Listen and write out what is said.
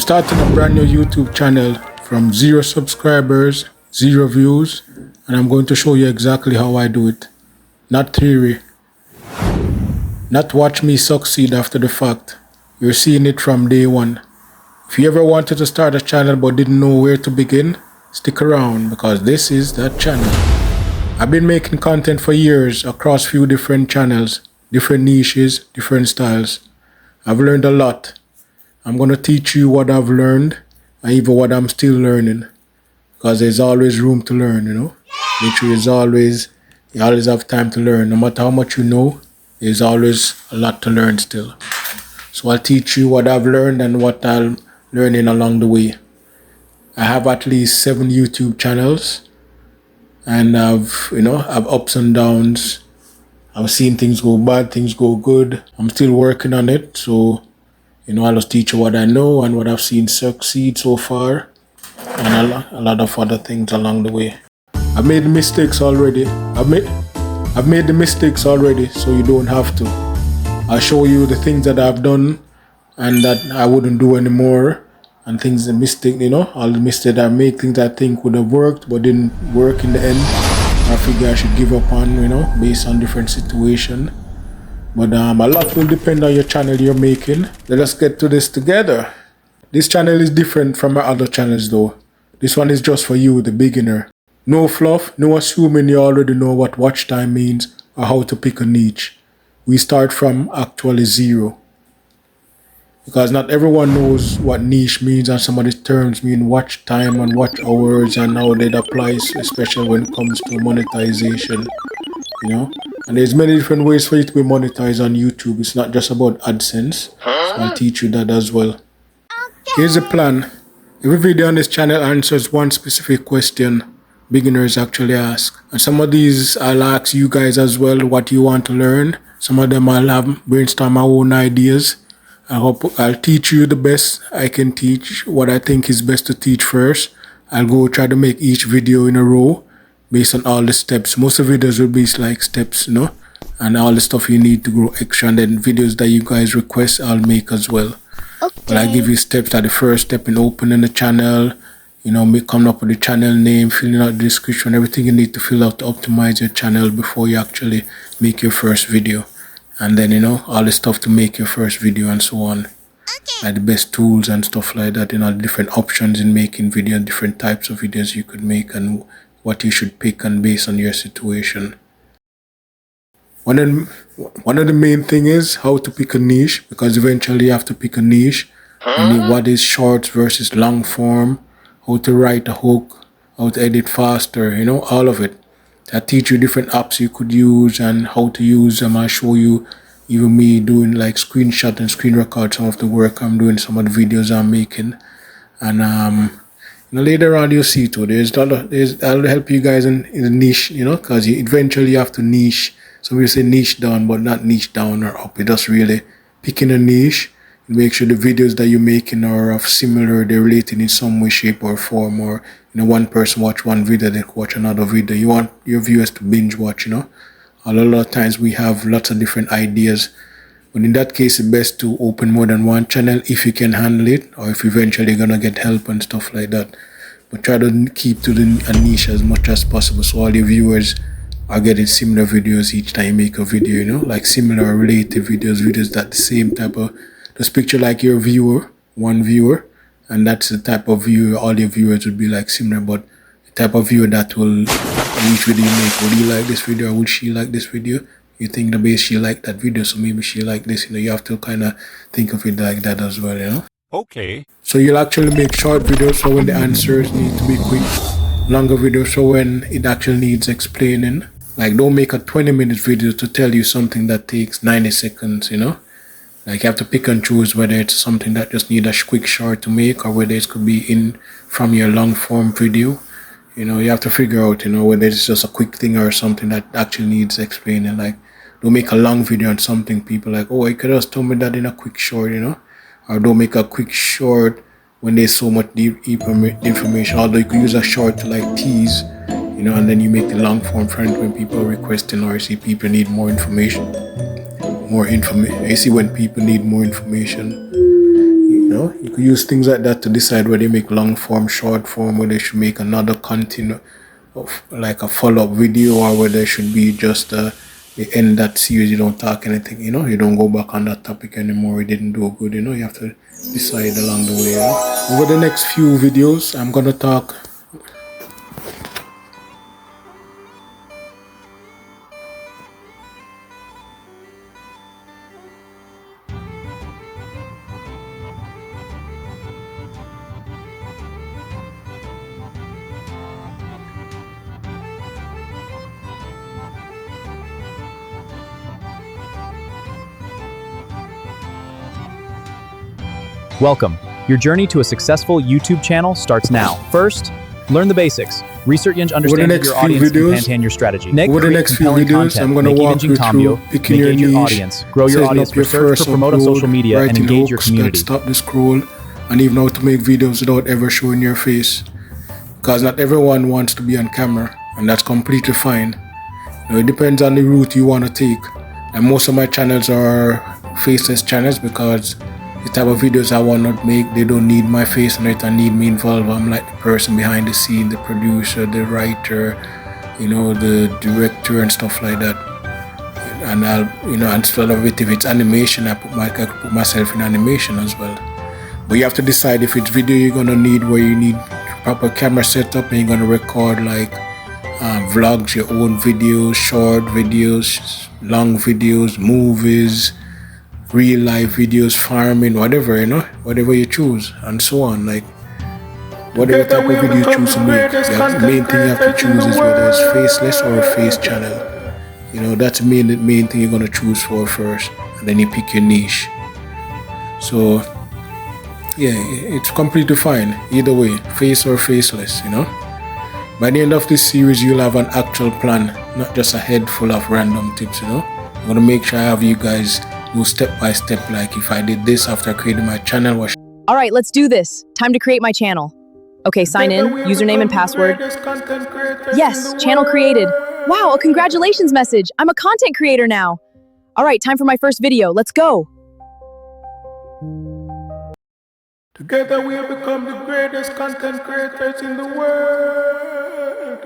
starting a brand new YouTube channel from 0 subscribers, 0 views, and I'm going to show you exactly how I do it. Not theory. Not watch me succeed after the fact. You're seeing it from day one. If you ever wanted to start a channel but didn't know where to begin, stick around because this is that channel. I've been making content for years across few different channels, different niches, different styles. I've learned a lot. I'm going to teach you what I've learned and even what I'm still learning. Because there's always room to learn, you know. Literally, you always have time to learn. No matter how much you know, there's always a lot to learn still. So I'll teach you what I've learned and what I'm learning along the way. I have at least 7 YouTube channels. And I've ups and downs. I've seen things go bad, things go good. I'm still working on it. So, I'll just teach you what I know and what I've seen succeed so far. And a lot of other things along the way. I've made mistakes already. I've made the mistakes already, so you don't have to. I'll show you the things that I've done and that I wouldn't do anymore. And things, all the mistakes I make, things I think would have worked but didn't work in the end. I figure I should give up on, based on different situation. But a lot will depend on your channel you're making. Let us get to this together. This channel is different from my other channels though. This one is just for you, the beginner. No fluff, no assuming you already know what watch time means or how to pick a niche. We start from actually 0. Because not everyone knows what niche means, and some of these terms mean watch time and watch hours and how that applies, especially when it comes to monetization, And there's many different ways for you to be monetized on YouTube. It's not just about AdSense. So I'll teach you that as well. Here's the plan. Every video on this channel answers one specific question beginners actually ask. And some of these I'll ask you guys as well what you want to learn. Some of them I'll have brainstorm my own ideas. I'll teach you the best I can teach, what I think is best to teach first. I'll go try to make each video in a row based on all the steps. Most of the videos will be like steps, and all the stuff you need to grow extra. And then videos that you guys request, I'll make as well. Okay. But I give you steps that the first step in opening the channel, coming up with the channel name, filling out the description, everything you need to fill out to optimize your channel before you actually make your first video. And then, all the stuff to make your first video and so on. Okay. Like the best tools and stuff like that, the different options in making videos, different types of videos you could make and what you should pick and based on your situation. One of the main thing is how to pick a niche, because eventually you have to pick a niche. And what is short versus long form, how to write a hook, how to edit faster, all of it. I teach you different apps you could use and how to use them. I'll show you even me doing like screenshot and screen record some of the work I'm doing, some of the videos I'm making. And later on you'll see too, I'll help you guys in the niche, because eventually you have to niche. Some people say niche down, but not niche down or up. It's just really picking a niche. Make sure the videos that you're making are of similar, they're related in some way, shape or form, or one person watch one video, they watch another video. You want your viewers to binge watch, A lot of times we have lots of different ideas, but in that case it's best to open more than one channel if you can handle it, or if eventually you're gonna get help and stuff like that. But try to keep to a niche as much as possible so all your viewers are getting similar videos each time you make a video, like similar related videos that the same type of, just picture like your viewer, one viewer, and that's the type of viewer, all your viewers would be like similar, but the type of viewer that will, each video you make, would he like this video or would she like this video? You think the base she like that video, so maybe she like this, you have to kind of think of it like that as well, Okay. So you'll actually make short videos so when the answers need to be quick, longer videos so when it actually needs explaining. Like don't make a 20-minute video to tell you something that takes 90 seconds, Like you have to pick and choose whether it's something that just need a quick short to make or whether it could be in from your long form video. You have to figure out, whether it's just a quick thing or something that actually needs explaining. Like don't make a long video on something people like, oh, you could just tell me that in a quick short, Or don't make a quick short when there's so much deep information. Although you could use a short to like tease, and then you make the long form friend when people are requesting or see people need more information. You see when people need more information, You could use things like that to decide whether you make long form, short form, whether you should make another content of like a follow-up video, or whether it should be just the end that series. You don't talk anything, you don't go back on that topic anymore. It didn't do good, you have to decide along the way. Over the next few videos, I'm gonna talk Welcome. Your journey to a successful YouTube channel starts now. First, learn the basics. Research and understand your audience and maintain your strategy. Over the next few videos, I'm going to walk you through picking your niche, audience, grow your audience, research to promote on social media, and engage your community. Stop the scroll, and even how to make videos without ever showing your face. Because not everyone wants to be on camera, and that's completely fine. It depends on the route you want to take. And most of my channels are faceless channels because the type of videos I want to make, they don't need my face on it and need me involved. I'm like the person behind the scene, the producer, the writer, the director and stuff like that. And I'll, instead of it, if it's animation, I could put myself in animation as well. But you have to decide if it's video you're gonna need, where you need proper camera setup and you're gonna record like vlogs, your own videos, short videos, long videos, movies, real life videos, farming, whatever, whatever you choose, and so on. Like, whatever type of video you choose to make, the main thing you have to choose is whether it's faceless or a face channel. That's the main thing you're going to choose for first, and then you pick your niche. So, yeah, it's completely fine, either way, face or faceless, By the end of this series, you'll have an actual plan, not just a head full of random tips, I'm going to make sure I have you guys do step by step, like if I did this after creating my channel. All right, let's do this. Time to create my channel. Okay, sign in, username and password. Yes, channel created. Wow, a congratulations message. I'm a content creator now. All right, time for my first video. Let's go. Together we have become the greatest content creators in the world.